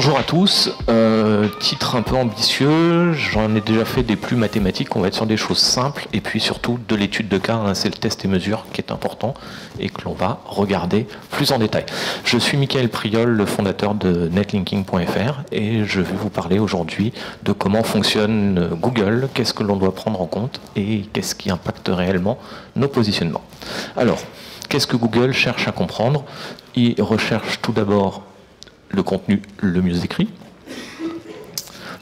Bonjour à tous, titre un peu ambitieux, j'en ai déjà fait des plus mathématiques, on va être sur des choses simples et puis surtout de l'étude de cas, hein, c'est le test et mesure qui est important et que l'on va regarder plus en détail. Je suis Michael Priol, le fondateur de netlinking.fr et je vais vous parler aujourd'hui de comment fonctionne Google, qu'est-ce que l'on doit prendre en compte et qu'est-ce qui impacte réellement nos positionnements. Alors, qu'est-ce que Google cherche à comprendre? Il recherche tout d'abord le contenu le mieux écrit,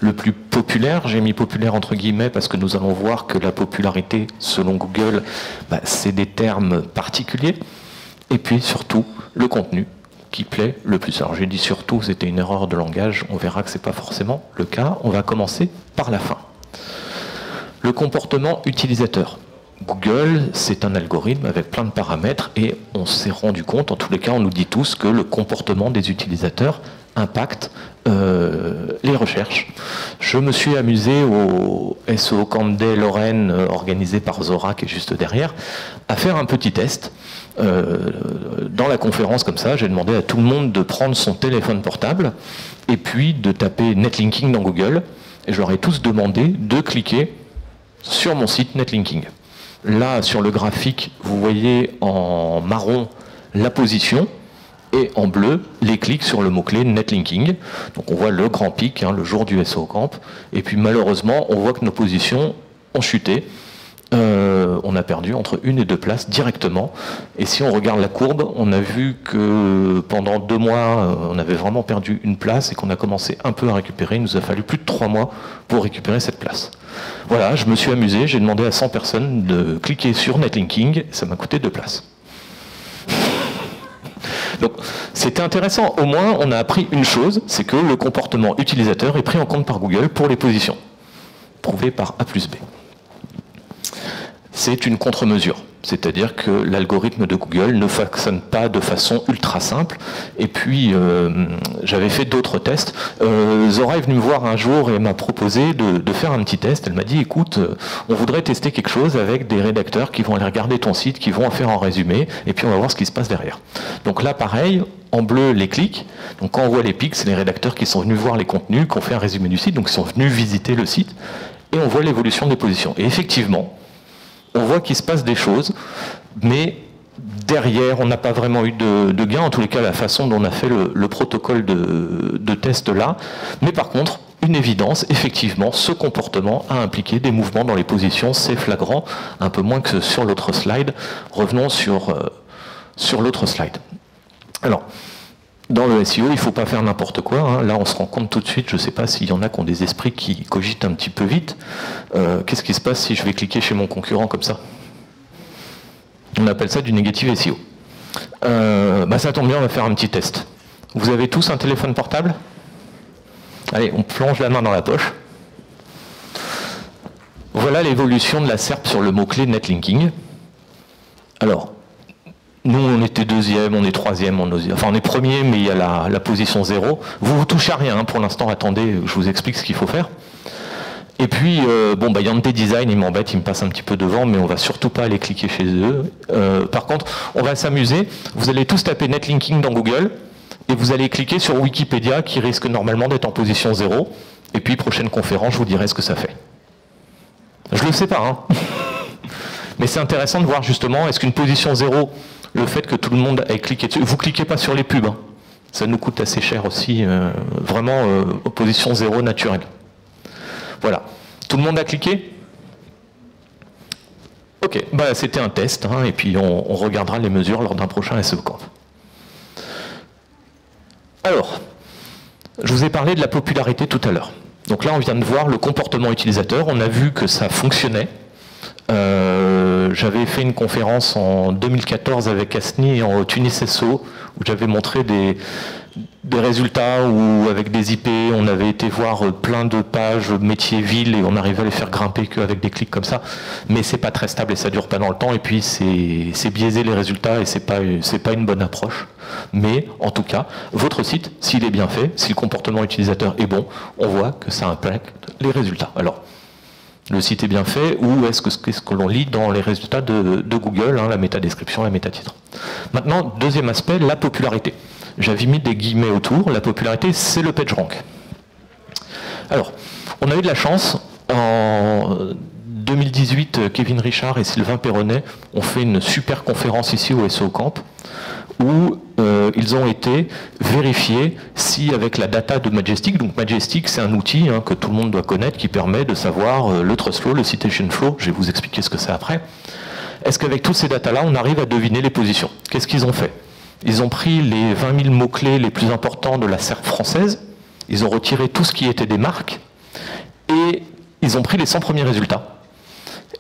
le plus populaire, j'ai mis populaire entre guillemets parce que nous allons voir que la popularité selon Google, c'est des termes particuliers, et puis surtout le contenu qui plaît le plus. Alors j'ai dit surtout, c'était une erreur de langage, on verra que ce n'est pas forcément le cas, on va commencer par la fin. Le comportement utilisateur. Google, c'est un algorithme avec plein de paramètres et on s'est rendu compte, en tous les cas on nous dit tous que le comportement des utilisateurs impacte les recherches. Je me suis amusé au SEO Camp Day Lorraine organisé par Zora qui est juste derrière à faire un petit test. Dans la conférence comme ça, j'ai demandé à tout le monde de prendre son téléphone portable et puis de taper Netlinking dans Google et je leur ai tous demandé de cliquer sur mon site Netlinking. Là, sur le graphique, vous voyez en marron la position et en bleu les clics sur le mot-clé Netlinking. Donc on voit le grand pic, hein, le jour du SEO Camp. Et puis malheureusement, on voit que nos positions ont chuté. On a perdu entre 1 et 2 places directement. Et si on regarde la courbe, on a vu que pendant 2 mois, on avait vraiment perdu 1 place et qu'on a commencé un peu à récupérer. Il nous a fallu plus de 3 mois pour récupérer cette place. Voilà, je me suis amusé, j'ai demandé à 100 personnes de cliquer sur Netlinking, ça m'a coûté 2 places. Donc c'était intéressant, au moins on a appris une chose, c'est que le comportement utilisateur est pris en compte par Google pour les positions, prouvé par A plus B. C'est une contre-mesure, c'est-à-dire que l'algorithme de Google ne fonctionne pas de façon ultra simple. Et puis, j'avais fait d'autres tests. Zora est venue me voir un jour et m'a proposé de faire un petit test. Elle m'a dit, écoute, on voudrait tester quelque chose avec des rédacteurs qui vont aller regarder ton site, qui vont en faire en résumé, et puis on va voir ce qui se passe derrière. Donc là, pareil, en bleu, les clics. Donc quand on voit les pics, c'est les rédacteurs qui sont venus voir les contenus, qui ont fait un résumé du site, donc ils sont venus visiter le site, et on voit l'évolution des positions. Et effectivement, on voit qu'il se passe des choses, mais derrière, on n'a pas vraiment eu de gain, en tous les cas, la façon dont on a fait le protocole de test là. Mais par contre, une évidence, effectivement, ce comportement a impliqué des mouvements dans les positions, c'est flagrant, un peu moins que sur l'autre slide. Revenons sur l'autre slide. Alors, dans le SEO, il ne faut pas faire n'importe quoi. Hein. Là, on se rend compte tout de suite, je ne sais pas s'il y en a qui ont des esprits qui cogitent un petit peu vite. Qu'est-ce qui se passe si je vais cliquer chez mon concurrent comme ça? On appelle ça du négatif SEO. Ça tombe bien, on va faire un petit test. Vous avez tous un téléphone portable? Allez, on plonge la main dans la poche. Voilà l'évolution de la SERP sur le mot-clé Netlinking. Alors, nous, on était deuxième, on est troisième, on est premier, mais il y a la position 0. Vous ne touchez à rien, hein, pour l'instant, attendez, je vous explique ce qu'il faut faire. Et puis, Yanté Design, il m'embête, il me passe un petit peu devant, mais on ne va surtout pas aller cliquer chez eux. Par contre, on va s'amuser. Vous allez tous taper Netlinking dans Google, et vous allez cliquer sur Wikipédia, qui risque normalement d'être en position 0. Et puis, prochaine conférence, je vous dirai ce que ça fait. Je ne le sais pas, hein. Mais c'est intéressant de voir justement, est-ce qu'une position 0... Le fait que tout le monde ait cliqué dessus, vous ne cliquez pas sur les pubs, hein. Ça nous coûte assez cher aussi, vraiment opposition 0 naturelle. Voilà. Tout le monde a cliqué? Ok, c'était un test, hein, et puis on regardera les mesures lors d'un prochain SEO Camp. Alors, je vous ai parlé de la popularité tout à l'heure. Donc là, on vient de voir le comportement utilisateur, on a vu que ça fonctionnait. J'avais fait une conférence en 2014 avec Asni en Tunis SEO où j'avais montré des résultats où avec des IP on avait été voir plein de pages métiers villes et on arrivait à les faire grimper qu'avec des clics comme ça, mais c'est pas très stable et ça dure pas dans le temps et puis c'est biaisé les résultats et c'est pas une bonne approche. Mais en tout cas, votre site, s'il est bien fait, si le comportement utilisateur est bon, on voit que ça impacte les résultats. Alors, le site est bien fait, ou est-ce que l'on lit dans les résultats de Google, hein, la métadescription, la métatitre. Maintenant, deuxième aspect, la popularité. j'avais mis des guillemets autour, la popularité c'est le PageRank. Alors, on a eu de la chance, en 2018, Kevin Richard et Sylvain Perronnet ont fait une super conférence ici au SEO Camp, où ils ont été vérifier si avec la data de Majestic, donc Majestic c'est un outil que tout le monde doit connaître qui permet de savoir le trust flow, le citation flow, je vais vous expliquer ce que c'est après. Est-ce qu'avec toutes ces datas-là, on arrive à deviner les positions? Qu'est-ce qu'ils ont fait? Ils ont pris les 20 000 mots-clés les plus importants de la SERP française, ils ont retiré tout ce qui était des marques, et ils ont pris les 100 premiers résultats.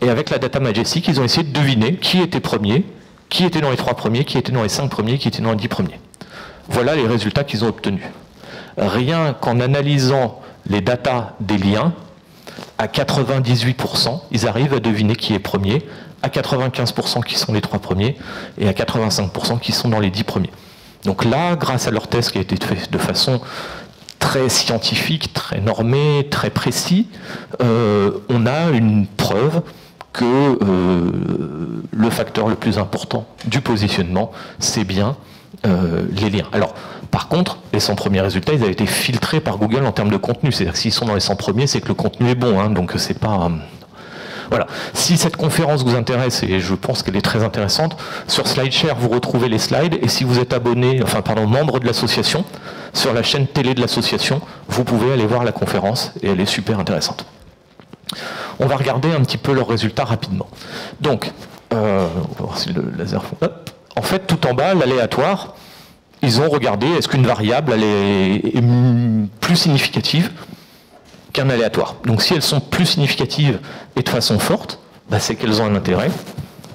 Et avec la data Majestic, ils ont essayé de deviner qui était premier, qui était dans les 3 premiers, qui était dans les 5 premiers, qui était dans les 10 premiers. Voilà les résultats qu'ils ont obtenus. Rien qu'en analysant les datas des liens, à 98%, ils arrivent à deviner qui est premier, à 95% qui sont les 3 premiers, et à 85% qui sont dans les 10 premiers. Donc là, grâce à leur test qui a été fait de façon très scientifique, très normée, très précis, on a une preuve que le facteur le plus important du positionnement, c'est bien les liens. Alors, par contre, les 100 premiers résultats, ils avaient été filtrés par Google en termes de contenu. C'est-à-dire que s'ils sont dans les 100 premiers, c'est que le contenu est bon. Donc, c'est pas... Voilà. Si cette conférence vous intéresse, et je pense qu'elle est très intéressante, sur SlideShare, vous retrouvez les slides, et si vous êtes abonné, membre de l'association, sur la chaîne télé de l'association, vous pouvez aller voir la conférence, et elle est super intéressante. On va regarder un petit peu leurs résultats rapidement. Donc, on va voir si le laser... Hop. En fait, tout en bas, l'aléatoire, ils ont regardé est-ce qu'une variable elle est plus significative qu'un aléatoire. Donc si elles sont plus significatives et de façon forte, c'est qu'elles ont un intérêt.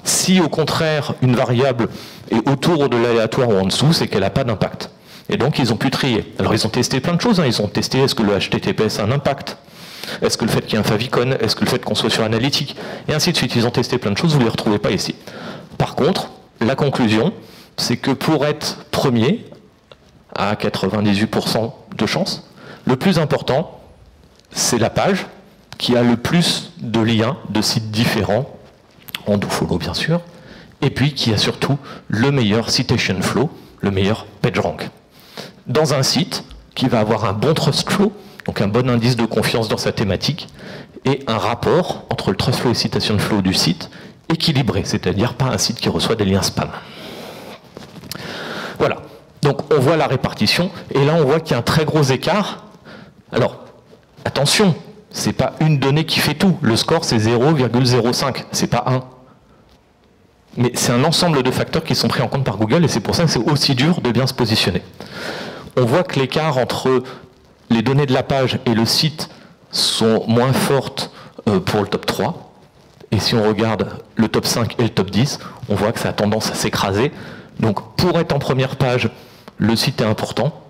Si au contraire, une variable est autour de l'aléatoire ou en dessous, c'est qu'elle n'a pas d'impact. Et donc ils ont pu trier. Alors ils ont testé plein de choses. Ils ont testé est-ce que le HTTPS a un impact? Est-ce que le fait qu'il y ait un favicon? Est-ce que le fait qu'on soit sur Analytics? Et ainsi de suite. Ils ont testé plein de choses, vous ne les retrouvez pas ici. Par contre, la conclusion, c'est que pour être premier, à 98% de chance, le plus important, c'est la page qui a le plus de liens de sites différents, en dofollow bien sûr, et puis qui a surtout le meilleur citation flow, le meilleur PageRank. Dans un site qui va avoir un bon trust flow, donc un bon indice de confiance dans sa thématique, et un rapport entre le trust flow et citation flow du site équilibré, c'est-à-dire pas un site qui reçoit des liens spam. Voilà, donc on voit la répartition, et là on voit qu'il y a un très gros écart. Alors, attention, c'est pas une donnée qui fait tout, le score c'est 0,05, c'est pas 1. Mais c'est un ensemble de facteurs qui sont pris en compte par Google, et c'est pour ça que c'est aussi dur de bien se positionner. On voit que l'écart entre les données de la page et le site sont moins fortes pour le top 3, et si on regarde le top 5 et le top 10, on voit que ça a tendance à s'écraser. Donc pour être en première page, le site est important.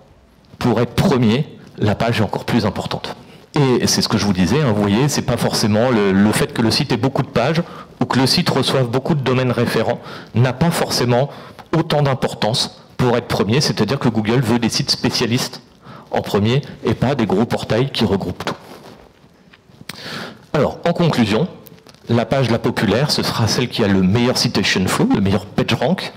Pour être premier, la page est encore plus importante. Et c'est ce que je vous disais, vous voyez, c'est pas forcément le fait que le site ait beaucoup de pages ou que le site reçoive beaucoup de domaines référents n'a pas forcément autant d'importance pour être premier, c'est-à-dire que Google veut des sites spécialistes en premier et pas des gros portails qui regroupent tout. Alors, en conclusion, la page la populaire, ce sera celle qui a le meilleur citation flow, le meilleur PageRank,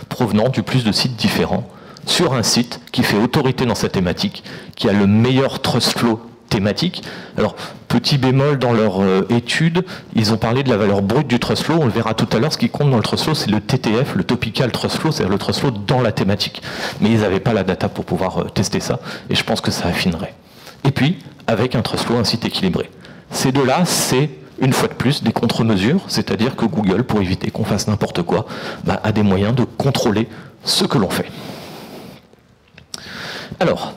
provenant du plus de sites différents, sur un site qui fait autorité dans sa thématique, qui a le meilleur trust flow thématique. Alors, petit bémol dans leur étude, ils ont parlé de la valeur brute du trust flow, on le verra tout à l'heure, ce qui compte dans le trust flow, c'est le TTF, le Topical Trust Flow, c'est-à-dire le trust flow dans la thématique. Mais ils n'avaient pas la data pour pouvoir tester ça, et je pense que ça affinerait. Et puis, avec un trust flow, un site équilibré. Ces deux-là, c'est une fois de plus des contre-mesures, c'est-à-dire que Google, pour éviter qu'on fasse n'importe quoi, a des moyens de contrôler ce que l'on fait. Alors,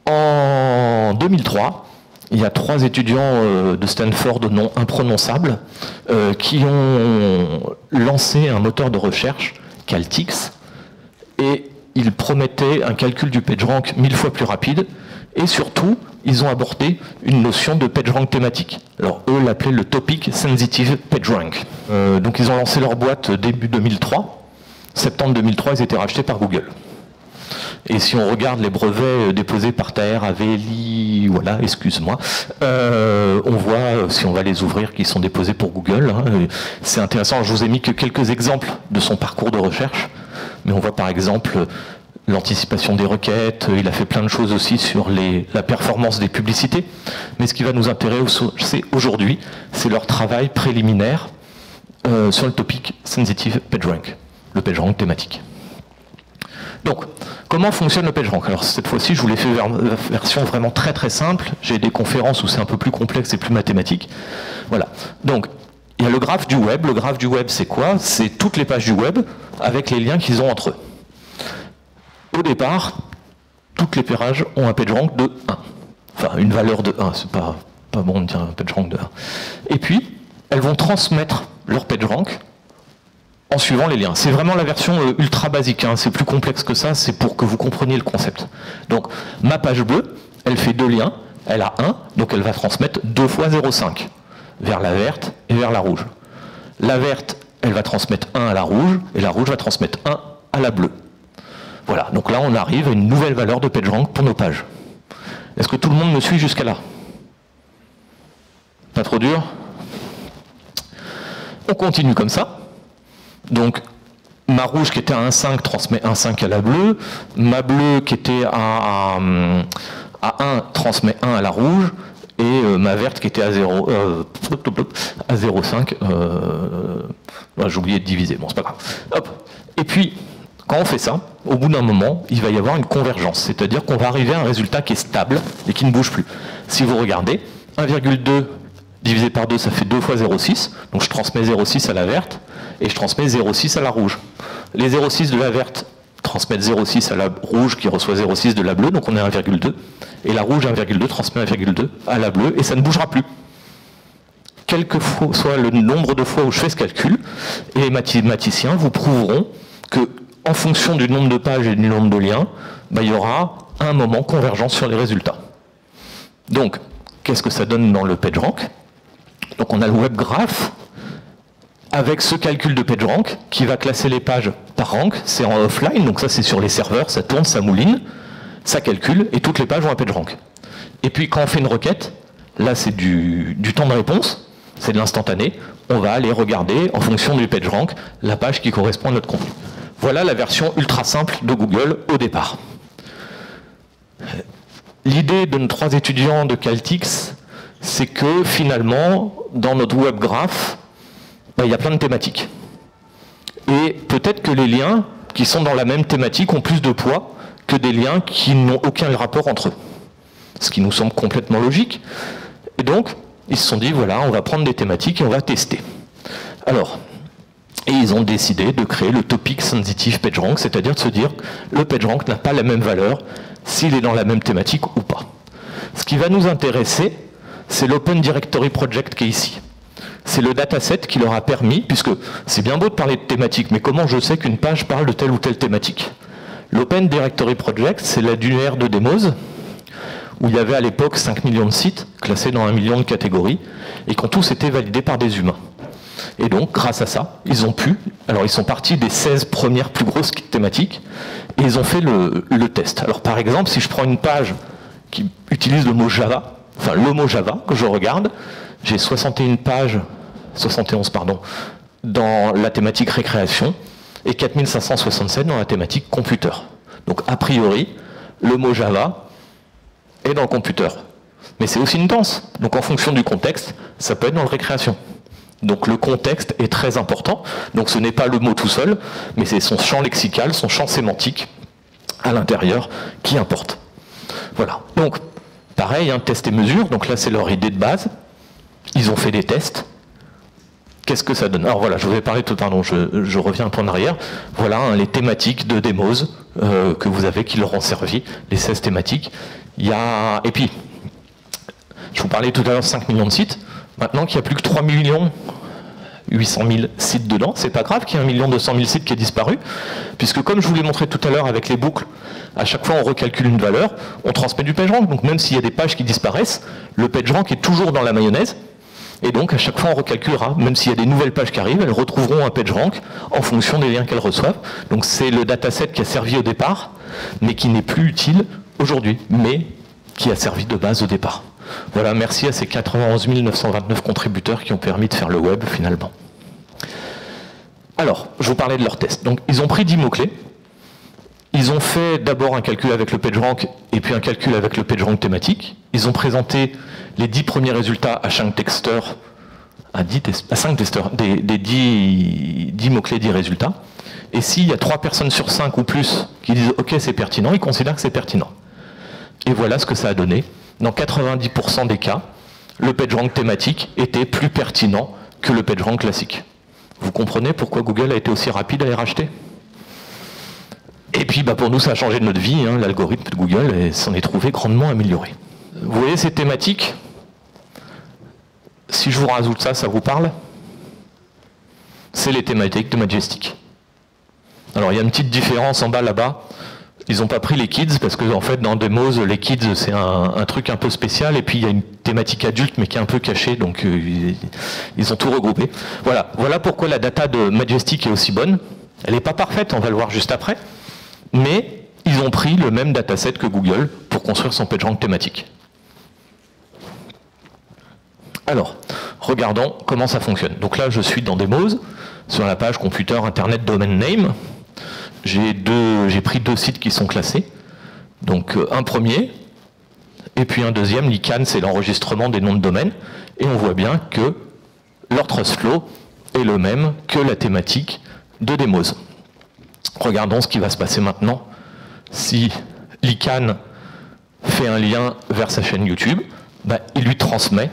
en 2003, il y a 3 étudiants de Stanford au nom imprononçable qui ont lancé un moteur de recherche, Caltix, et ils promettaient un calcul du PageRank 1000 fois plus rapide, et surtout, ils ont abordé une notion de PageRank thématique. Alors eux l'appelaient le Topic Sensitive PageRank. Donc ils ont lancé leur boîte début 2003. Septembre 2003, ils étaient rachetés par Google. Et si on regarde les brevets déposés par Taher Haveli, voilà, excuse-moi, on voit, si on va les ouvrir, qu'ils sont déposés pour Google. C'est intéressant, je vous ai mis que quelques exemples de son parcours de recherche. mais on voit par exemple l'anticipation des requêtes, il a fait plein de choses aussi sur la performance des publicités. Mais ce qui va nous intéresser aujourd'hui, c'est leur travail préliminaire sur le topic Sensitive PageRank, le PageRank thématique. Donc, comment fonctionne le PageRank? Alors cette fois-ci, je vous l'ai fait version vraiment très très simple. J'ai des conférences où c'est un peu plus complexe et plus mathématique. Voilà. Donc, il y a le graphe du web. Le graphe du web, c'est quoi? C'est toutes les pages du web avec les liens qu'ils ont entre eux. Au départ, toutes les pages ont un PageRank de 1. Enfin, une valeur de 1. C'est pas bon de dire un PageRank de 1. Et puis, elles vont transmettre leur PageRank en suivant les liens. C'est vraiment la version ultra basique, hein. C'est plus complexe que ça, c'est pour que vous compreniez le concept. Donc, ma page bleue, elle fait 2 liens, elle a 1, donc elle va transmettre 2 fois 0,5, vers la verte et vers la rouge. La verte, elle va transmettre 1 à la rouge, et la rouge va transmettre 1 à la bleue. Voilà, donc là on arrive à une nouvelle valeur de PageRank pour nos pages. Est-ce que tout le monde me suit jusqu'à là? Pas trop dur? On continue comme ça. Donc, ma rouge qui était à 1,5 transmet 1,5 à la bleue. Ma bleue qui était à 1 transmet 1 à la rouge. Et ma verte qui était à 0,5, j'ai oublié de diviser, bon c'est pas grave. Hop. Et puis, quand on fait ça, au bout d'un moment, il va y avoir une convergence. C'est-à-dire qu'on va arriver à un résultat qui est stable et qui ne bouge plus. Si vous regardez, 1,2 divisé par 2, ça fait 2 fois 0,6. Donc je transmets 0,6 à la verte et je transmets 0,6 à la rouge. Les 0,6 de la verte transmettent 0,6 à la rouge qui reçoit 0,6 de la bleue, donc on est à 1,2. Et la rouge 1,2 transmet 1,2 à la bleue et ça ne bougera plus. Quel que soit le nombre de fois où je fais ce calcul, et les mathématiciens vous prouveront que en fonction du nombre de pages et du nombre de liens, il y aura à un moment convergence sur les résultats. Donc, qu'est-ce que ça donne dans le PageRank? Donc on a le web graph avec ce calcul de PageRank qui va classer les pages par rank. C'est en offline, donc ça c'est sur les serveurs, ça tourne, ça mouline, ça calcule et toutes les pages ont un PageRank. Et puis quand on fait une requête, là c'est du temps de réponse, c'est de l'instantané, on va aller regarder en fonction du PageRank la page qui correspond à notre contenu. Voilà la version ultra simple de Google au départ. L'idée de nos 3 étudiants de Caltix, c'est que finalement, dans notre web graph, il y a plein de thématiques. Et peut-être que les liens qui sont dans la même thématique ont plus de poids que des liens qui n'ont aucun rapport entre eux. Ce qui nous semble complètement logique. Et donc, ils se sont dit, voilà, on va prendre des thématiques et on va tester. Alors, et ils ont décidé de créer le Topic Sensitive PageRank, c'est-à-dire de se dire, le PageRank n'a pas la même valeur s'il est dans la même thématique ou pas. Ce qui va nous intéresser, c'est l'Open Directory Project qui est ici. C'est le dataset qui leur a permis, puisque c'est bien beau de parler de thématique, mais comment je sais qu'une page parle de telle ou telle thématique? L'Open Directory Project, c'est l'annuaire de Demos, où il y avait à l'époque 5 millions de sites, classés dans 1 million de catégories, et qui ont tous été validés par des humains. Et donc, grâce à ça, ils ont pu, alors ils sont partis des 16 premières plus grosses thématiques, et ils ont fait le test. Alors par exemple, si je prends une page qui utilise le mot Java, enfin le mot Java, que je regarde, j'ai 71 pardon, dans la thématique récréation, et 4567 dans la thématique computer. Donc a priori, le mot Java est dans le computer. Mais c'est aussi une danse. Donc en fonction du contexte, ça peut être dans le récréation. Donc le contexte est très important. Donc ce n'est pas le mot tout seul, mais c'est son champ lexical, son champ sémantique à l'intérieur qui importe. Voilà. Donc pareil, test et mesure. Donc là c'est leur idée de base. Ils ont fait des tests. Qu'est-ce que ça donne? Alors voilà, je vous ai parlé tout, pardon, je reviens un peu en arrière. Voilà les thématiques de Demos que vous avez qui leur ont servi, les 16 thématiques. Et puis, je vous parlais tout à l'heure de 5 millions de sites. Maintenant qu'il n'y a plus que 3 800 000 sites dedans, c'est pas grave qu'il y ait 1 200 000 sites qui aient disparu, puisque comme je vous l'ai montré tout à l'heure avec les boucles, à chaque fois on recalcule une valeur, on transmet du PageRank. Donc même s'il y a des pages qui disparaissent, le PageRank est toujours dans la mayonnaise. Et donc à chaque fois on recalculera, même s'il y a des nouvelles pages qui arrivent, elles retrouveront un PageRank en fonction des liens qu'elles reçoivent. Donc c'est le dataset qui a servi au départ, mais qui n'est plus utile aujourd'hui, mais qui a servi de base au départ. Voilà, merci à ces 91 929 contributeurs qui ont permis de faire le web finalement. Alors, je vous parlais de leur test. Donc ils ont pris 10 mots-clés, Ils ont fait d'abord un calcul avec le PageRank et puis un calcul avec le PageRank thématique. Ils ont présenté les 10 premiers résultats à 5 testeurs, des 10 mots-clés, 10 résultats. Et s'il y a 3 personnes sur 5 ou plus qui disent « Ok, c'est pertinent », ils considèrent que c'est pertinent. Et voilà ce que ça a donné. Dans 90% des cas, le PageRank thématique était plus pertinent que le PageRank classique. Vous comprenez pourquoi Google a été aussi rapide à les racheter ? Et puis pour nous, ça a changé de notre vie, hein, l'algorithme de Google s'en est trouvé grandement amélioré. Vous voyez ces thématiques? Si je vous rajoute ça, ça vous parle? C'est les thématiques de Majestic. Alors il y a une petite différence en bas là-bas. Ils n'ont pas pris les kids, parce que en fait dans Demos, les kids c'est un truc un peu spécial, et puis il y a une thématique adulte mais qui est un peu cachée, donc ils ont tout regroupé. Voilà pourquoi la data de Majestic est aussi bonne. Elle n'est pas parfaite, on va le voir juste après. Mais ils ont pris le même dataset que Google pour construire son PageRank thématique. Alors, regardons comment ça fonctionne. Donc là, je suis dans Demos, sur la page Computer Internet Domain Name. J'ai pris 2 sites qui sont classés. Donc un premier, et puis un deuxième, l'ICANN, c'est l'enregistrement des noms de domaine. Et on voit bien que leur TrustFlow est le même que la thématique de Demos. Regardons ce qui va se passer maintenant si l'ICANN fait un lien vers sa chaîne YouTube. Il lui transmet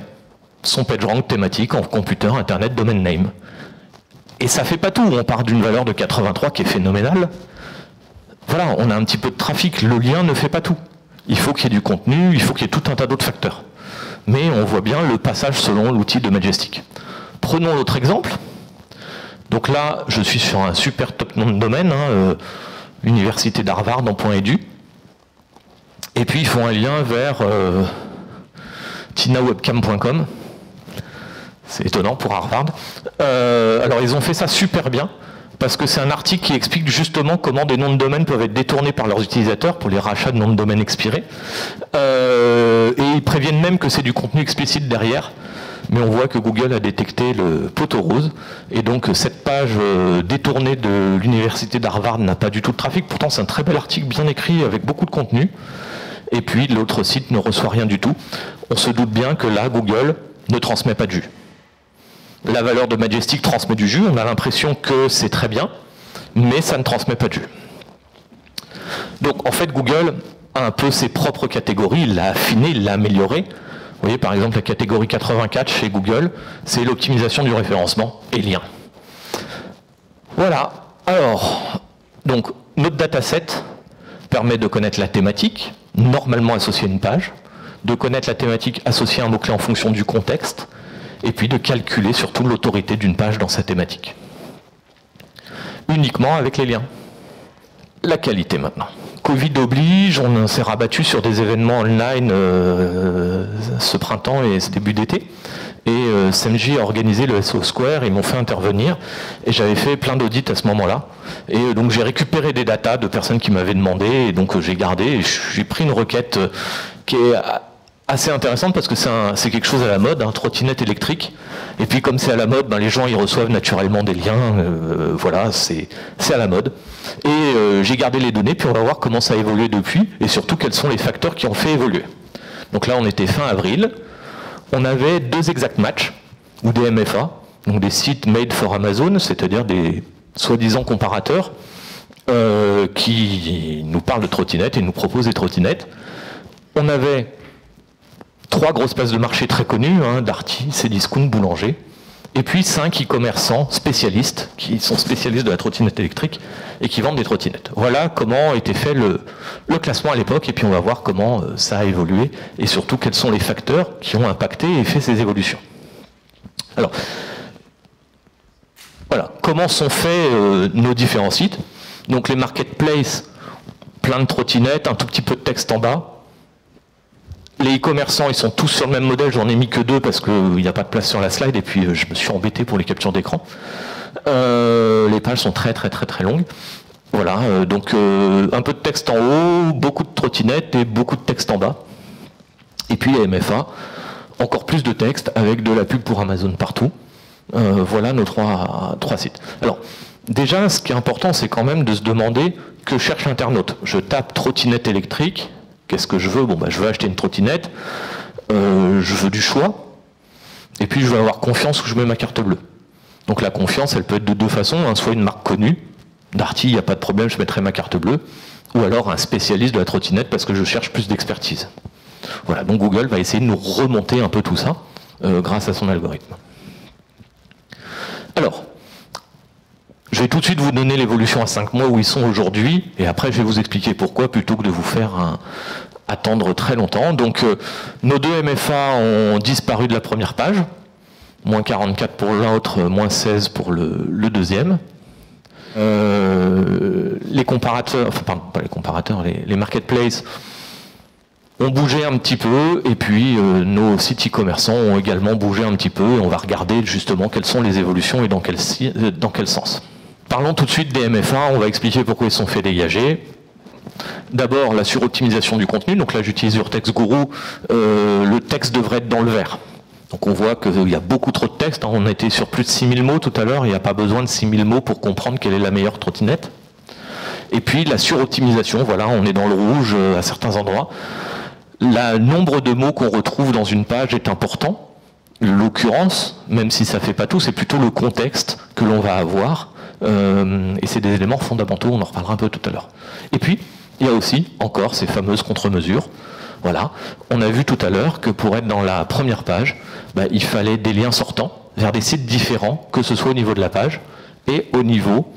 son PageRank thématique en Computer Internet Domain Name. Et ça fait pas tout, on part d'une valeur de 83 qui est phénoménale. Voilà, on a un petit peu de trafic, le lien ne fait pas tout. Il faut qu'il y ait du contenu, il faut qu'il y ait tout un tas d'autres facteurs. Mais on voit bien le passage selon l'outil de Majestic. Prenons l'autre exemple. Donc là, je suis sur un super top nom de domaine, Université d'Harvard en .edu. Et puis ils font un lien vers tinawebcam.com. C'est étonnant pour Harvard. Alors ils ont fait ça super bien, parce que c'est un article qui explique justement comment des noms de domaine peuvent être détournés par leurs utilisateurs pour les rachats de noms de domaine expirés. Et ils préviennent même que c'est du contenu explicite derrière. Mais on voit que Google a détecté le poteau rose, et donc cette page détournée de l'université d'Harvard n'a pas du tout de trafic. Pourtant c'est un très bel article bien écrit avec beaucoup de contenu. Et puis l'autre site ne reçoit rien du tout. On se doute bien que là, Google ne transmet pas de jus. La valeur de Majestic transmet du jus, on a l'impression que c'est très bien, mais ça ne transmet pas de jus. Donc en fait, Google a un peu ses propres catégories, il l'a affiné, il l'a amélioré. Vous voyez par exemple la catégorie 84 chez Google, c'est l'optimisation du référencement et liens. Voilà, alors, donc notre dataset permet de connaître la thématique, normalement associée à une page, de connaître la thématique associée à un mot-clé en fonction du contexte, et puis de calculer surtout l'autorité d'une page dans sa thématique. Uniquement avec les liens. La qualité maintenant. Covid oblige, on s'est rabattu sur des événements online ce printemps et ce début d'été. Et SEMJ a organisé le SO Square, ils m'ont fait intervenir, et j'avais fait plein d'audits à ce moment-là. Et donc j'ai récupéré des datas de personnes qui m'avaient demandé, et donc j'ai gardé, et j'ai pris une requête qui est assez intéressante parce que c'est quelque chose à la mode, trottinette électrique. Et puis comme c'est à la mode, les gens ils reçoivent naturellement des liens, voilà, c'est à la mode. Et j'ai gardé les données, puis on va voir comment ça a évolué depuis, et surtout quels sont les facteurs qui ont fait évoluer. Donc là on était fin avril, on avait 2 exact match, ou des MFA, donc des sites made for Amazon, c'est-à-dire des soi-disant comparateurs qui nous parlent de trottinettes et nous proposent des trottinettes. On avait 3 grosses places de marché très connues, Darty, Cdiscount, Boulanger, et puis 5 e-commerçants spécialistes, qui sont spécialistes de la trottinette électrique et qui vendent des trottinettes. Voilà comment était fait le classement à l'époque, et puis on va voir comment ça a évolué, et surtout quels sont les facteurs qui ont impacté et fait ces évolutions. Alors, voilà, comment sont faits nos différents sites. Donc les marketplaces, plein de trottinettes, un tout petit peu de texte en bas. Les e-commerçants, ils sont tous sur le même modèle, j'en ai mis que 2 parce qu'il n'y a pas de place sur la slide, et puis je me suis embêté pour les captures d'écran. Les pages sont très longues. Voilà, donc un peu de texte en haut, beaucoup de trottinettes et beaucoup de texte en bas. Et puis les MFA, encore plus de texte avec de la pub pour Amazon partout. Voilà nos trois sites. Alors, Déjà, ce qui est important, c'est quand même de se demander que cherche l'internaute. Je tape trottinette électrique, qu'est-ce que je veux? Bon, bah, je veux acheter une trottinette, je veux du choix, et puis je veux avoir confiance où je mets ma carte bleue. Donc la confiance, elle peut être de deux façons, hein, soit une marque connue, Darty, il n'y a pas de problème, je mettrai ma carte bleue, ou alors un spécialiste de la trottinette parce que je cherche plus d'expertise. Voilà, donc Google va essayer de nous remonter un peu tout ça grâce à son algorithme. Alors, je vais tout de suite vous donner l'évolution à 5 mois où ils sont aujourd'hui, et après je vais vous expliquer pourquoi, plutôt que de vous faire attendre très longtemps. Donc nos deux MFA ont disparu de la première page, moins 44 pour l'autre, moins 16 pour le deuxième. Les comparateurs, enfin pardon, pas les comparateurs, les marketplaces ont bougé un petit peu, et puis nos sites e-commerçants ont également bougé un petit peu, et on va regarder justement quelles sont les évolutions et dans quel sens. Parlons tout de suite des MFA, on va expliquer pourquoi ils sont fait dégager. D'abord, la suroptimisation du contenu, donc là j'utilise Urtext Guru, le texte devrait être dans le vert. Donc on voit qu'il y a beaucoup trop de texte, hein. On a été sur plus de 6000 mots tout à l'heure, il n'y a pas besoin de 6000 mots pour comprendre quelle est la meilleure trottinette. Et puis la suroptimisation, voilà, on est dans le rouge à certains endroits. Le nombre de mots qu'on retrouve dans une page est important. L'occurrence, même si ça ne fait pas tout, c'est plutôt le contexte que l'on va avoir. Et c'est des éléments fondamentaux, on en reparlera un peu tout à l'heure. Et puis, il y a aussi encore ces fameuses contre-mesures. Voilà, on a vu tout à l'heure que pour être dans la première page, il fallait des liens sortants vers des sites différents, que ce soit au niveau de la page et au niveau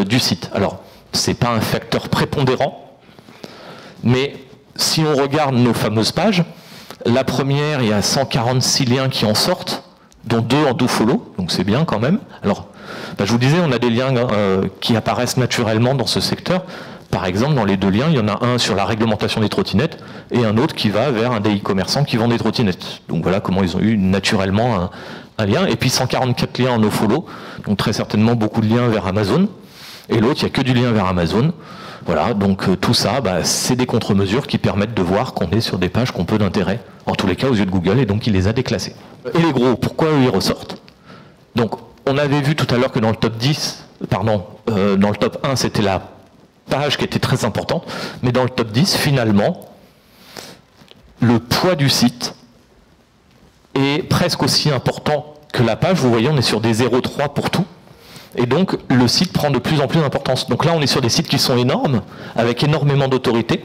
du site. Alors, ce n'est pas un facteur prépondérant, mais si on regarde nos fameuses pages, la première, il y a 146 liens qui en sortent, dont 2 en dofollow, donc c'est bien quand même. Alors, je vous disais, on a des liens qui apparaissent naturellement dans ce secteur. Par exemple, dans les 2 liens, il y en a un sur la réglementation des trottinettes et un autre qui va vers un des e-commerçants qui vend des trottinettes. Donc voilà comment ils ont eu naturellement un lien. Et puis 144 liens en nofollow, donc très certainement beaucoup de liens vers Amazon. Et l'autre, il n'y a que du lien vers Amazon. Voilà, donc tout ça, c'est des contre-mesures qui permettent de voir qu'on est sur des pages qui ont peu d'intérêt, en tous les cas aux yeux de Google, et donc il les a déclassées. Et les gros, pourquoi eux ils ressortent? Donc on avait vu tout à l'heure que dans le top 10, pardon, dans le top 1, c'était la page qui était très importante, mais dans le top 10, finalement, le poids du site est presque aussi important que la page. Vous voyez, on est sur des 0,3 pour tout. Et donc, le site prend de plus en plus d'importance. Donc là, on est sur des sites qui sont énormes, avec énormément d'autorité.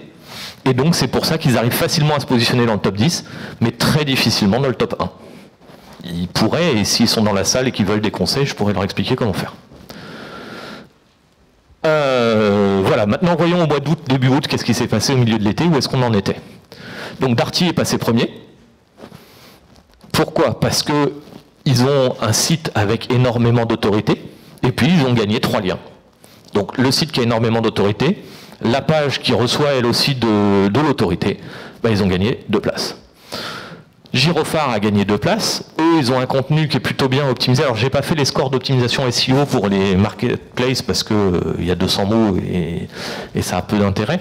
Et donc, c'est pour ça qu'ils arrivent facilement à se positionner dans le top 10, mais très difficilement dans le top 1. Ils pourraient, et s'ils sont dans la salle et qu'ils veulent des conseils, je pourrais leur expliquer comment faire. Voilà, maintenant voyons au mois d'août, début août, qu'est-ce qui s'est passé au milieu de l'été, où est-ce qu'on en était. Donc Darty est passé premier. Pourquoi? Parce qu'ils ont un site avec énormément d'autorité, et puis ils ont gagné 3 liens. Donc le site qui a énormément d'autorité, la page qui reçoit elle aussi de l'autorité, ils ont gagné 2 places. Girophare a gagné 2 places. Eux, ils ont un contenu qui est plutôt bien optimisé. Alors, j'ai pas fait les scores d'optimisation SEO pour les marketplaces parce que il y a 200 mots et ça a peu d'intérêt.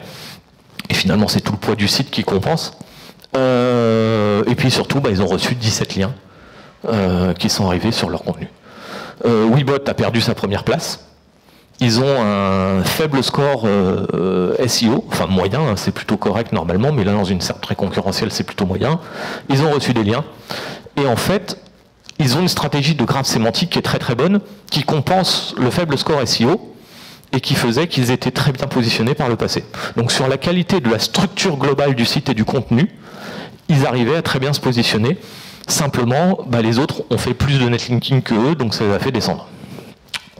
Et finalement, c'est tout le poids du site qui compense. Et puis surtout, ils ont reçu 17 liens qui sont arrivés sur leur contenu. Webot a perdu sa première place. Ils ont un faible score SEO, enfin moyen, hein, c'est plutôt correct normalement, mais là dans une SERP très concurrentielle, c'est plutôt moyen. Ils ont reçu des liens, et en fait, ils ont une stratégie de graphe sémantique qui est très très bonne, qui compense le faible score SEO, et qui faisait qu'ils étaient très bien positionnés par le passé. Donc sur la qualité de la structure globale du site et du contenu, ils arrivaient à très bien se positionner. Simplement, les autres ont fait plus de netlinking que eux, donc ça les a fait descendre.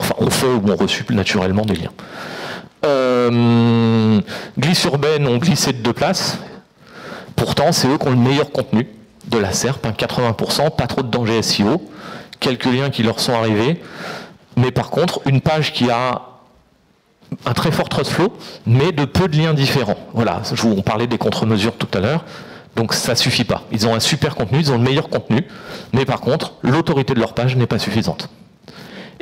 Enfin, on fait ou on reçu naturellement des liens. Glisse urbaine ont glissé de 2 places. Pourtant, c'est eux qui ont le meilleur contenu de la SERP, 80%, pas trop de danger SEO, quelques liens qui leur sont arrivés, mais par contre, une page qui a un très fort trust flow, mais de peu de liens différents. Voilà, on parlait des contre-mesures tout à l'heure, donc ça suffit pas. Ils ont un super contenu, ils ont le meilleur contenu, mais par contre, l'autorité de leur page n'est pas suffisante.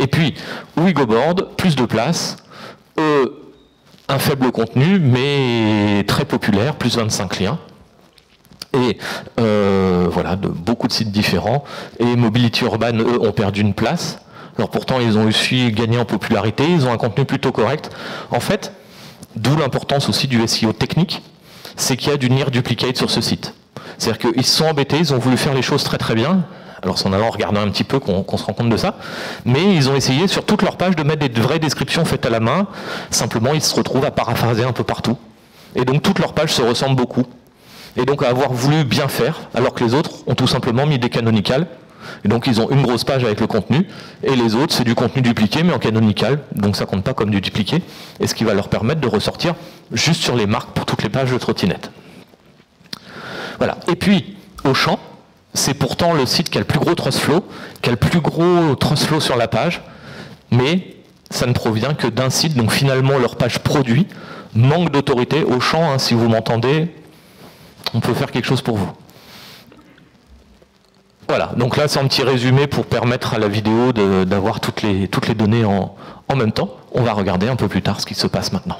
Et puis, Wigoboard, plus de place, un faible contenu, mais très populaire, plus 25 liens. Et voilà, beaucoup de sites différents. Et Mobility Urban, eux, ont perdu une place. Alors pourtant, ils ont aussi gagné en popularité, ils ont un contenu plutôt correct. En fait, d'où l'importance aussi du SEO technique, c'est qu'il y a du near duplicate sur ce site. C'est-à-dire qu'ils se sont embêtés, ils ont voulu faire les choses très très bien. Alors c'est en allant regarder un petit peu qu'on se rend compte de ça. Mais ils ont essayé sur toute leur page de mettre des vraies descriptions faites à la main. Simplement, ils se retrouvent à paraphraser un peu partout. Et donc toute leur page se ressemble beaucoup. Et donc à avoir voulu bien faire, alors que les autres ont tout simplement mis des canonicales. Et donc ils ont une grosse page avec le contenu, et les autres c'est du contenu dupliqué mais en canonical, donc ça compte pas comme du dupliqué, et ce qui va leur permettre de ressortir juste sur les marques pour toutes les pages de trottinette. Voilà. Et puis, Auchan, c'est pourtant le site qui a le plus gros trust flow, qui a le plus gros trust flow sur la page, mais ça ne provient que d'un site, donc finalement leur page produit manque d'autorité. Auchan, hein, si vous m'entendez, on peut faire quelque chose pour vous. Voilà, donc là c'est un petit résumé pour permettre à la vidéo d'avoir toutes les données en même temps. On va regarder un peu plus tard ce qui se passe maintenant.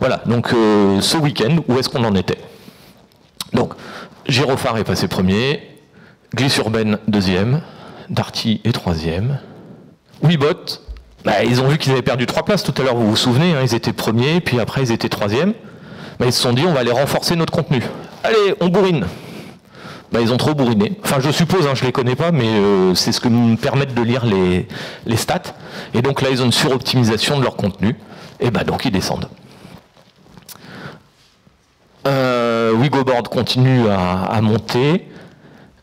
Voilà, donc ce week-end, où est-ce qu'on en était? Donc, Girophare est passé premier, Glissurben deuxième, Darty est troisième. Weebot, bah, ils ont vu qu'ils avaient perdu 3 places tout à l'heure, vous vous souvenez, hein, ils étaient premiers, puis après ils étaient troisième. Bah, ils se sont dit on va aller renforcer notre contenu. Allez, on bourrine. Bah, ils ont trop bourriné. Enfin, je suppose, hein, je ne les connais pas, mais c'est ce que me permettent de lire les stats. Et donc là, ils ont une suroptimisation de leur contenu. Et bah, donc, ils descendent. WeGoBoard continue à monter.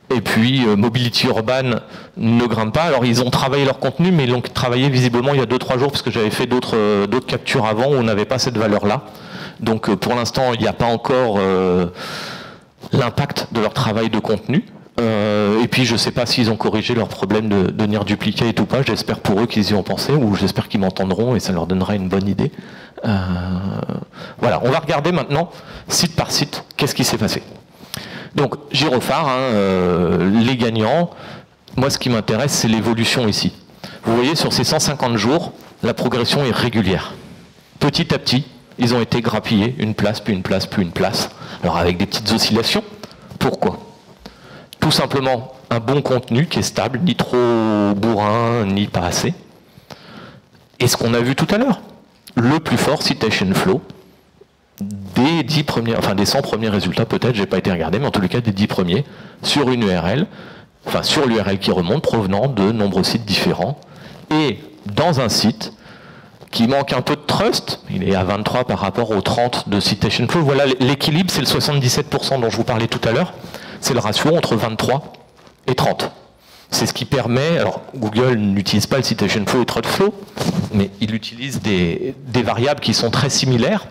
Et puis, Mobility Urban ne grimpe pas. Alors, ils ont travaillé leur contenu, mais ils l'ont travaillé visiblement il y a 2-3 jours, parce que j'avais fait d'autres captures avant où on n'avait pas cette valeur-là. Donc, pour l'instant, il n'y a pas encore l'impact de leur travail de contenu. Et puis je ne sais pas s'ils ont corrigé leur problème de near duplicate ou pas. J'espère pour eux qu'ils y ont pensé, ou j'espère qu'ils m'entendront et ça leur donnera une bonne idée. Voilà, on va regarder maintenant, site par site, qu'est-ce qui s'est passé. Donc Girophare, hein, les gagnants, moi ce qui m'intéresse c'est l'évolution ici. Vous voyez sur ces 150 jours, la progression est régulière. Petit à petit, ils ont été grappillés, une place, puis une place, puis une place. Alors avec des petites oscillations. Pourquoi? Tout simplement un bon contenu qui est stable, ni trop bourrin, ni pas assez. Et ce qu'on a vu tout à l'heure, le plus fort citation flow des 10 premiers, enfin des 100 premiers résultats peut-être, j'ai pas été regardé, mais en tous les cas des 10 premiers sur une URL, enfin sur l'URL qui remonte provenant de nombreux sites différents. Et dans un site qui manque un peu de trust, il est à 23 par rapport aux 30 de citation flow. Voilà, l'équilibre, c'est le 77% dont je vous parlais tout à l'heure. C'est le ratio entre 23 et 30. C'est ce qui permet, alors Google n'utilise pas le citation flow et trust flow, mais il utilise des variables qui sont très similaires.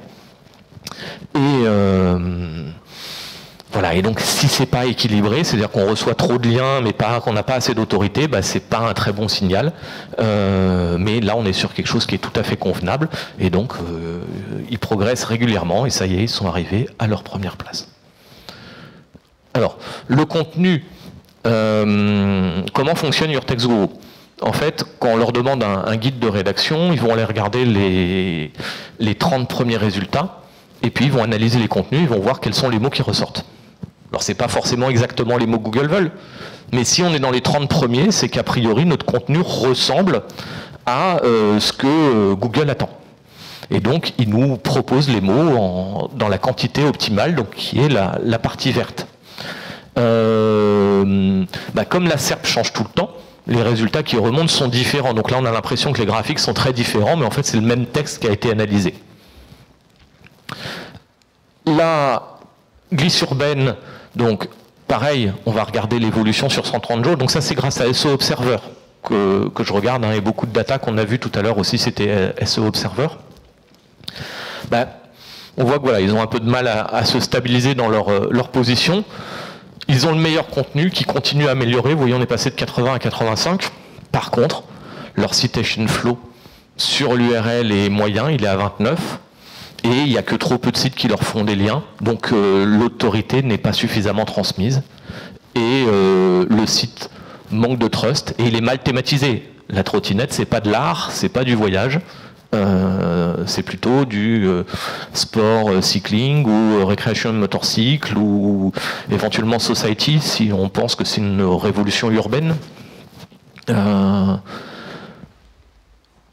Et voilà, et donc si c'est pas équilibré, c'est-à-dire qu'on reçoit trop de liens, mais qu'on n'a pas assez d'autorité, bah, c'est pas un très bon signal. Mais là, on est sur quelque chose qui est tout à fait convenable, et donc ils progressent régulièrement, et ça y est, ils sont arrivés à leur première place. Alors, le contenu, comment fonctionne Your Text Guru? En fait, quand on leur demande un guide de rédaction, ils vont aller regarder les 30 premiers résultats, et puis ils vont analyser les contenus, ils vont voir quels sont les mots qui ressortent. Alors c'est pas forcément exactement les mots que Google veulent, mais si on est dans les 30 premiers, c'est qu'a priori notre contenu ressemble à ce que Google attend. Et donc il nous propose les mots dans la quantité optimale, donc qui est la partie verte. Comme la SERP change tout le temps, les résultats qui remontent sont différents. Donc là on a l'impression que les graphiques sont très différents, mais en fait c'est le même texte qui a été analysé. La Glissurben, donc pareil, on va regarder l'évolution sur 130 jours. Donc ça c'est grâce à SEO Observer que je regarde, hein, et beaucoup de data qu'on a vu tout à l'heure aussi c'était SEO Observer. On voit que voilà, ils ont un peu de mal à se stabiliser dans leur position. Ils ont le meilleur contenu qui continue à améliorer. Vous voyez, on est passé de 80 à 85. Par contre, leur citation flow sur l'URL est moyen, il est à 29. Et il n'y a que trop peu de sites qui leur font des liens. Donc l'autorité n'est pas suffisamment transmise. Et le site manque de trust. Et il est mal thématisé. La trottinette, c'est pas de l'art, c'est pas du voyage. C'est plutôt du sport cycling ou recreation motorcycle ou éventuellement society si on pense que c'est une révolution urbaine.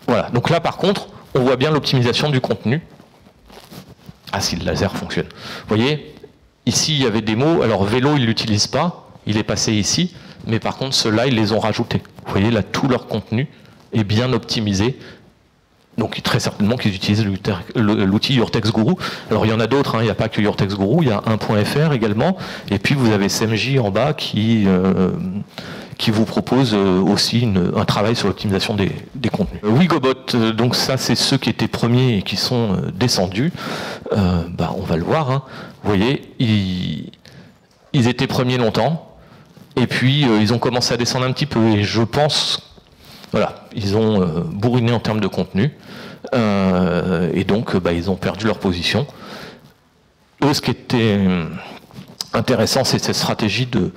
Voilà, donc là par contre, on voit bien l'optimisation du contenu. Ah si, le laser fonctionne. Vous voyez, ici il y avait des mots, alors vélo ils ne l'utilisent pas, il est passé ici, mais par contre ceux-là ils les ont rajoutés. Vous voyez là, tout leur contenu est bien optimisé. Donc très certainement qu'ils utilisent l'outil Your-Text Guru. Alors il y en a d'autres, hein, il n'y a pas que Your-Text Guru, il y a 1.fr également, et puis vous avez SMJ en bas qui vous propose aussi un travail sur l'optimisation des contenus. Wigobot, donc ça c'est ceux qui étaient premiers et qui sont descendus. On va le voir, hein. Vous voyez, ils étaient premiers longtemps, et puis ils ont commencé à descendre un petit peu, et je pense... Voilà, ils ont bourriné en termes de contenu, et donc ils ont perdu leur position. Eux, ce qui était intéressant, c'est cette stratégie de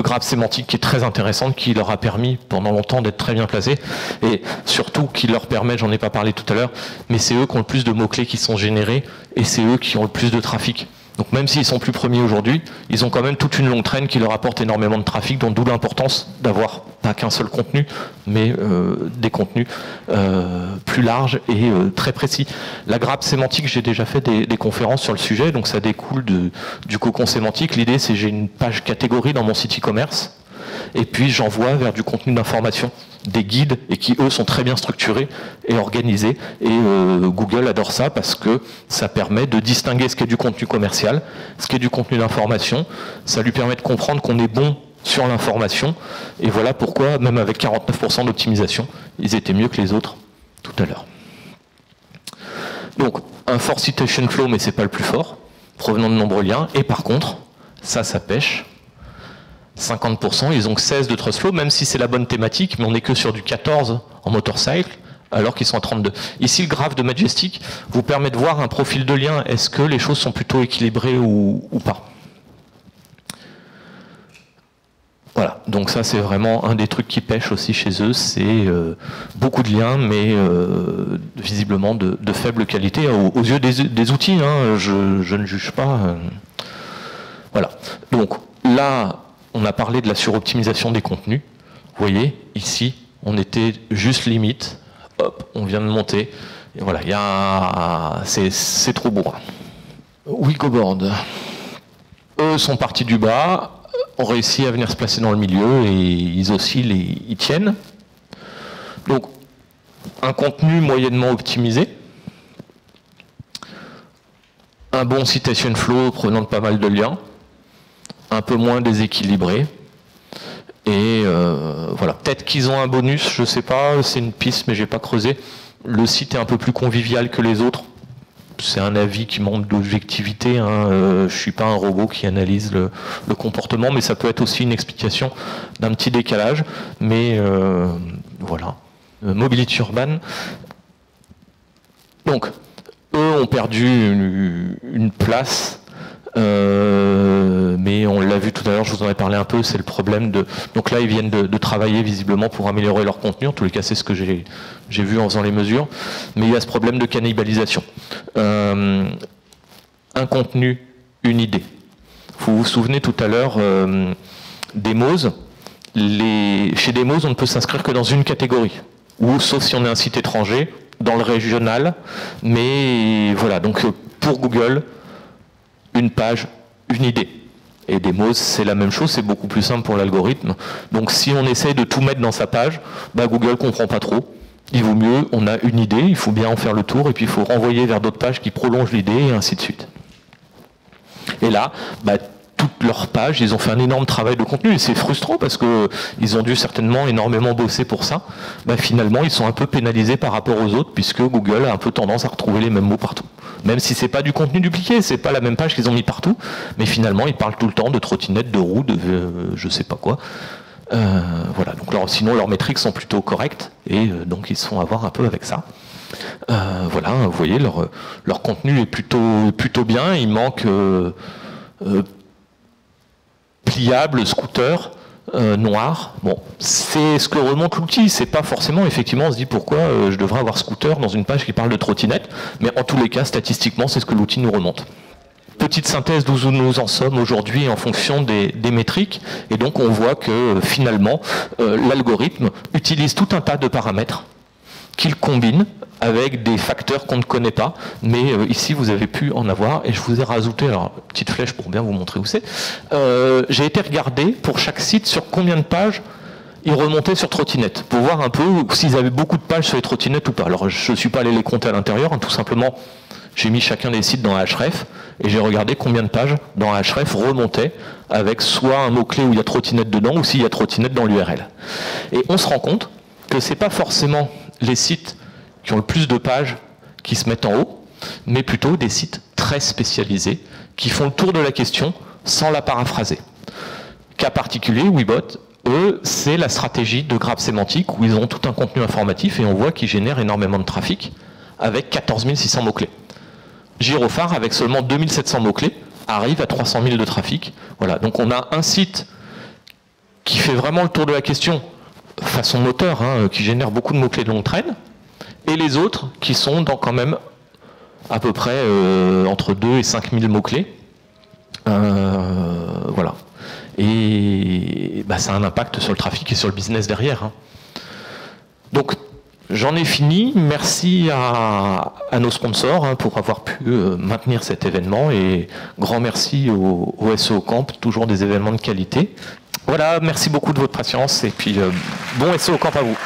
grappe sémantique qui est très intéressante, qui leur a permis pendant longtemps d'être très bien placés, et surtout qui leur permet, j'en ai pas parlé tout à l'heure, mais c'est eux qui ont le plus de mots-clés qui sont générés, et c'est eux qui ont le plus de trafic. Donc même s'ils sont plus premiers aujourd'hui, ils ont quand même toute une longue traîne qui leur apporte énormément de trafic, donc d'où l'importance d'avoir pas qu'un seul contenu, mais des contenus plus larges et très précis. La grappe sémantique, j'ai déjà fait des conférences sur le sujet, donc ça découle du cocon sémantique. L'idée, c'est que j'ai une page catégorie dans mon site e-commerce, et puis j'envoie vers du contenu d'information, des guides, et qui eux sont très bien structurés et organisés, et Google adore ça parce que ça permet de distinguer ce qui est du contenu commercial, ce qui est du contenu d'information. Ça lui permet de comprendre qu'on est bon sur l'information, et voilà pourquoi même avec 49% d'optimisation, ils étaient mieux que les autres tout à l'heure. Donc un fort citation flow, mais c'est pas le plus fort, provenant de nombreux liens, et par contre ça pêche. 50%, ils ont que 16 de TrustFlow, même si c'est la bonne thématique, mais on n'est que sur du 14 en motorcycle, alors qu'ils sont à 32. Ici, le graphe de Majestic vous permet de voir un profil de lien. Est-ce que les choses sont plutôt équilibrées ou pas? Voilà, donc ça c'est vraiment un des trucs qui pêche aussi chez eux, c'est beaucoup de liens, mais visiblement de faible qualité, aux yeux des outils, hein, je ne juge pas. Voilà, donc là, on a parlé de la suroptimisation des contenus. Vous voyez, ici, on était juste limite. Hop, on vient de monter. Et voilà, c'est trop beau. Wigoboard. Eux sont partis du bas, ont réussi à venir se placer dans le milieu, et ils oscillent et ils tiennent. Donc, un contenu moyennement optimisé. Un bon citation flow prenant pas mal de liens. Un peu moins déséquilibré, et voilà, peut-être qu'ils ont un bonus, je sais pas, c'est une piste mais j'ai pas creusé. Le site est un peu plus convivial que les autres, c'est un avis qui manque d'objectivité, hein. Je suis pas un robot qui analyse le comportement, mais ça peut être aussi une explication d'un petit décalage, mais voilà. Mobility Urban, donc eux ont perdu une place. Mais on l'a vu tout à l'heure, je vous en ai parlé un peu, c'est le problème de... Donc là, ils viennent de travailler visiblement pour améliorer leur contenu, en tous les cas, c'est ce que j'ai vu en faisant les mesures, mais il y a ce problème de cannibalisation. Un contenu, une idée. Vous vous souvenez tout à l'heure d'Emos. Chez Demos, on ne peut s'inscrire que dans une catégorie, ou sauf si on est un site étranger, dans le régional, mais voilà, donc pour Google, une page, une idée. Et Demos, c'est la même chose, c'est beaucoup plus simple pour l'algorithme. Donc si on essaye de tout mettre dans sa page, Google ne comprend pas trop. Il vaut mieux, on a une idée, il faut bien en faire le tour, et puis il faut renvoyer vers d'autres pages qui prolongent l'idée, et ainsi de suite. Et là, toutes leurs pages, ils ont fait un énorme travail de contenu, et c'est frustrant parce qu'ils ont dû certainement énormément bosser pour ça. Finalement, ils sont un peu pénalisés par rapport aux autres, puisque Google a un peu tendance à retrouver les mêmes mots partout. Même si c'est pas du contenu dupliqué, c'est pas la même page qu'ils ont mis partout, mais finalement, ils parlent tout le temps de trottinettes, de roues, de je sais pas quoi. Voilà, donc sinon leurs métriques sont plutôt correctes, et donc ils se font avoir un peu avec ça. Voilà, vous voyez, leur contenu est plutôt bien, il manque... pliable, scooter, noir. Bon, c'est ce que remonte l'outil. C'est pas forcément, effectivement, on se dit pourquoi je devrais avoir scooter dans une page qui parle de trottinette. Mais en tous les cas, statistiquement, c'est ce que l'outil nous remonte. Petite synthèse d'où nous en sommes aujourd'hui en fonction des métriques. Et donc, on voit que finalement, l'algorithme utilise tout un tas de paramètres qu'il combine avec des facteurs qu'on ne connaît pas, mais ici vous avez pu en avoir, et je vous ai rajouté, alors petite flèche pour bien vous montrer où c'est, j'ai été regarder pour chaque site sur combien de pages ils remontaient sur trottinette, pour voir un peu s'ils avaient beaucoup de pages sur les trottinettes ou pas. Alors je ne suis pas allé les compter à l'intérieur, hein, tout simplement j'ai mis chacun des sites dans href, et j'ai regardé combien de pages dans href remontaient avec soit un mot-clé où il y a trottinette dedans, ou s'il y a trottinette dans l'URL. Et on se rend compte que ce n'est pas forcément les sites qui ont le plus de pages qui se mettent en haut, mais plutôt des sites très spécialisés qui font le tour de la question sans la paraphraser. Cas particulier, Webot, eux, c'est la stratégie de grappe sémantique où ils ont tout un contenu informatif et on voit qu'ils génèrent énormément de trafic avec 14 600 mots-clés. Gyrophare, avec seulement 2700 mots-clés, arrive à 300 000 de trafic. Voilà, donc on a un site qui fait vraiment le tour de la question façon moteur, hein, qui génère beaucoup de mots-clés de longue traîne, et les autres qui sont dans quand même à peu près entre 2 et 5 000 mots-clés. Voilà. Et bah, ça a un impact sur le trafic et sur le business derrière. Hein. Donc, j'en ai fini. Merci à nos sponsors hein, pour avoir pu maintenir cet événement, et grand merci au SEO Camp, toujours des événements de qualité. Voilà, merci beaucoup de votre patience, et puis bon SEO Camp à vous.